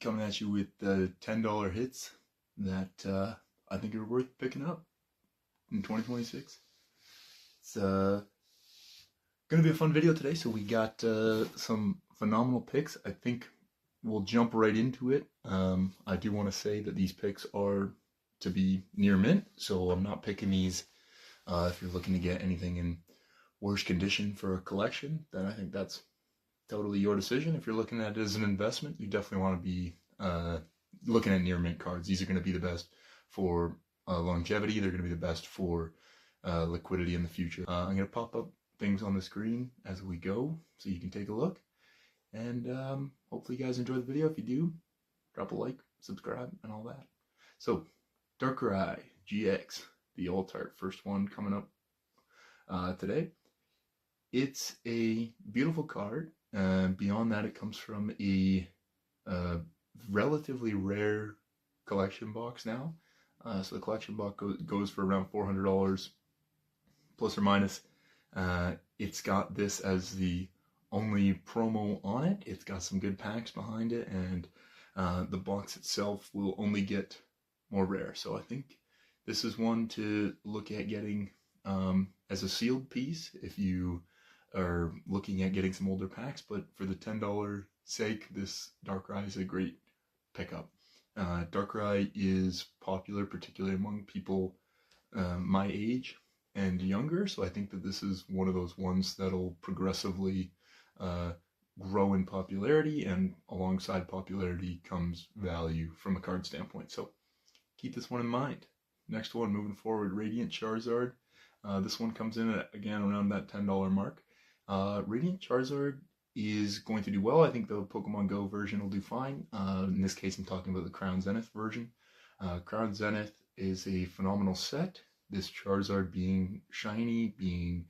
coming at you with $10 hits that I think are worth picking up in 2026. It's gonna be a fun video today, so we got some phenomenal picks. I think we'll jump right into it. I do want to say that these picks are to be near mint, so I'm not picking these if you're looking to get anything in worse condition for a collection. Then I think that's totally your decision. If you're looking at it as an investment, you definitely want to be looking at near mint cards. These are going to be the best for longevity. They're going to be the best for liquidity in the future. I'm going to pop up things on the screen as we go so you can take a look. And hopefully you guys enjoy the video. If you do, drop a like, subscribe, and all that. So, Darkrai GX, the Alt-Art, first one coming up today. It's a beautiful card. Beyond that, it comes from a relatively rare collection box now. So the collection box goes for around $400 plus or minus. It's got this as the only promo on it. It's got some good packs behind it, and the box itself will only get more rare. So I think this is one to look at getting as a sealed piece if you are looking at getting some older packs. But for the $10 sake, this Darkrai is a great pickup. Darkrai is popular, particularly among people my age and younger, so I think that this is one of those ones that'll progressively grow in popularity, and alongside popularity comes value from a card standpoint. So keep this one in mind. Next one, moving forward, Radiant Charizard. This one comes in at, again, around that $10 mark. Radiant Charizard is going to do well. I think the Pokemon Go version will do fine. In this case, I'm talking about the Crown Zenith version. Crown Zenith is a phenomenal set. This Charizard being shiny, being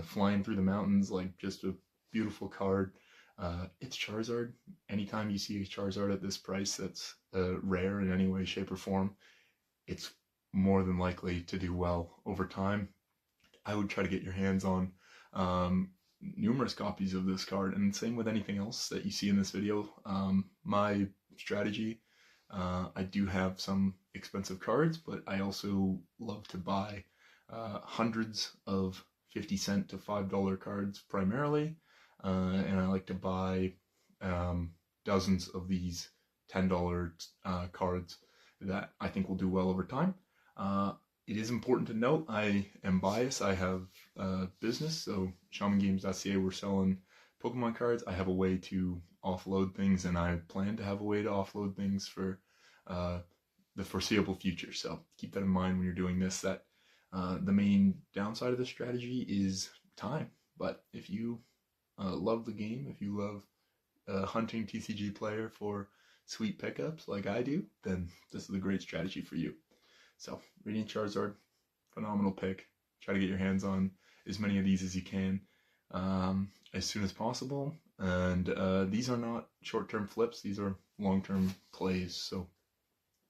flying through the mountains, like just a beautiful card. It's Charizard. Anytime you see a Charizard at this price that's rare in any way, shape, or form, it's more than likely to do well over time. I would try to get your hands on numerous copies of this card, and same with anything else that you see in this video. My strategy, I do have some expensive cards, but I also love to buy hundreds of 50-cent to $5 cards primarily, and I like to buy dozens of these $10 cards that I think will do well over time. It is important to note I am biased. I have a business, so ShamanGames.ca, we're selling Pokemon cards. I have a way to offload things, and I plan to have a way to offload things for the foreseeable future. So keep that in mind when you're doing this, that the main downside of this strategy is time. But if you love the game, if you love hunting TCG player for sweet pickups like I do, then this is a great strategy for you. So, Radiant Charizard, phenomenal pick. Try to get your hands on as many of these as you can as soon as possible. And these are not short-term flips, these are long-term plays. So,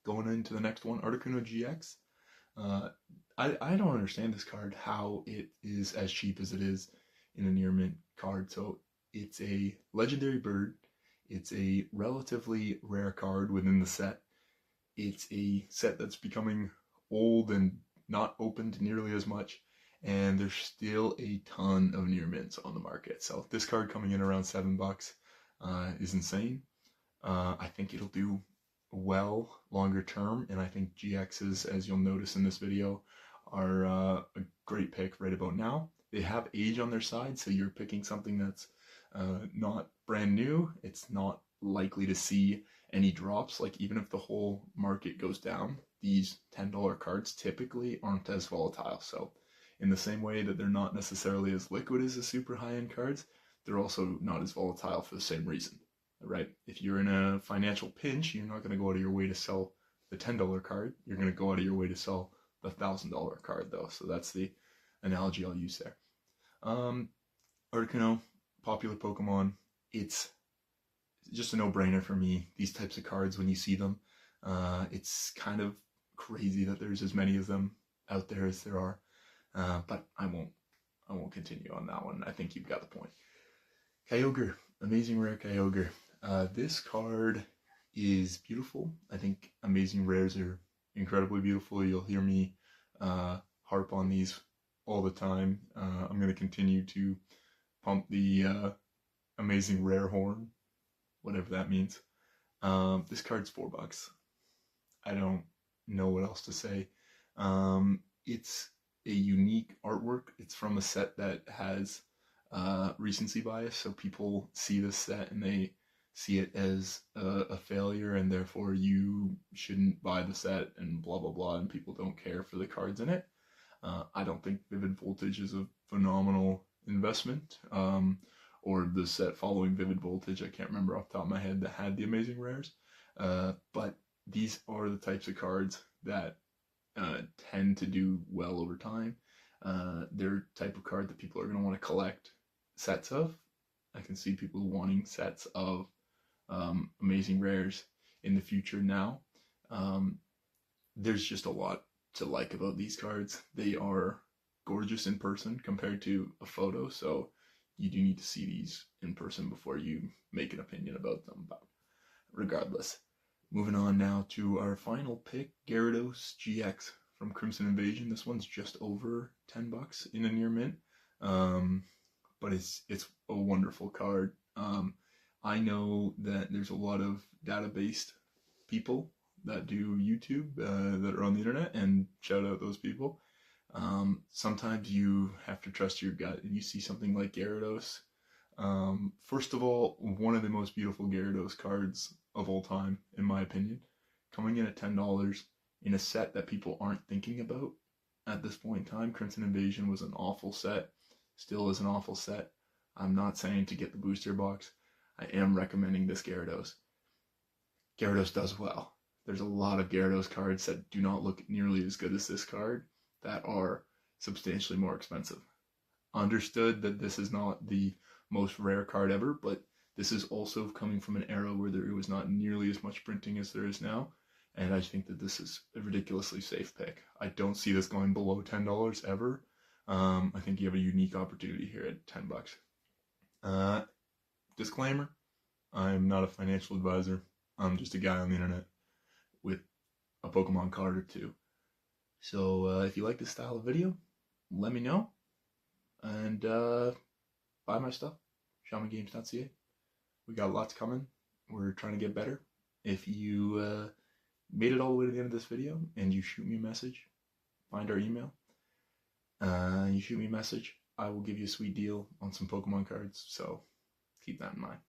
going into the next one, Articuno GX. I don't understand this card, how it is as cheap as it is in a near mint card. So, it's a legendary bird. It's a relatively rare card within the set. It's a set that's becoming old and not opened nearly as much, and there's still a ton of near mints on the market. So this card coming in around $7 is insane. I think it'll do well longer term, and I think GXs, as you'll notice in this video, are a great pick right about now. They have age on their side, so you're picking something that's not brand new. It's not likely to see any drops. Like, even if the whole market goes down, these $10 cards typically aren't as volatile. So in the same way that they're not necessarily as liquid as the super high-end cards, they're also not as volatile for the same reason, right? If you're in a financial pinch, you're not going to go out of your way to sell the $10 card. You're going to go out of your way to sell the $1,000 card, though. So that's the analogy I'll use there. Articuno, popular Pokemon. It's just a no-brainer for me. These types of cards, when you see them, it's kind of crazy that there's as many of them out there as there are. But I won't continue on that one. I think you've got the point. Kyogre, amazing rare Kyogre. This card is beautiful. I think Amazing Rares are incredibly beautiful. You'll hear me harp on these all the time. I'm going to continue to pump the Amazing Rare horn, whatever that means. This card's $4. I don't know what else to say. It's a unique artwork. It's from a set that has recency bias, so people see this set and they see it as a failure, and therefore you shouldn't buy the set and blah blah blah, and people don't care for the cards in it. I don't think Vivid Voltage is a phenomenal investment, or the set following Vivid Voltage, I can't remember off the top of my head, that had the Amazing Rares, but these are the types of cards that tend to do well over time. They're type of card that people are going to want to collect sets of. I can see people wanting sets of Amazing Rares in the future now. There's just a lot to like about these cards. They are gorgeous in person compared to a photo, so you do need to see these in person before you make an opinion about them. But regardless, moving on now to our final pick, Gyarados GX from Crimson Invasion. This one's just over $10 in a near mint, but it's a wonderful card. I know that there's a lot of data-based people that do YouTube that are on the internet, and shout out those people. Sometimes you have to trust your gut, and you see something like Gyarados. First of all, one of the most beautiful Gyarados cards of all time, in my opinion, coming in at $10 in a set that people aren't thinking about at this point in time. Crimson Invasion was an awful set, still is an awful set. I'm not saying to get the booster box. I am recommending this Gyarados. Gyarados does well. There's a lot of Gyarados cards that do not look nearly as good as this card that are substantially more expensive. Understood that this is not the most rare card ever, but this is also coming from an era where there was not nearly as much printing as there is now, and I think that this is a ridiculously safe pick. I don't see this going below $10 ever. I think you have a unique opportunity here at $10. Disclaimer, I'm not a financial advisor. I'm just a guy on the internet with a Pokemon card or two. So if you like this style of video, let me know, and buy my stuff, shamangames.ca. We got lots coming. We're trying to get better. If you made it all the way to the end of this video and you shoot me a message, find our email, you shoot me a message, I will give you a sweet deal on some Pokemon cards, so keep that in mind.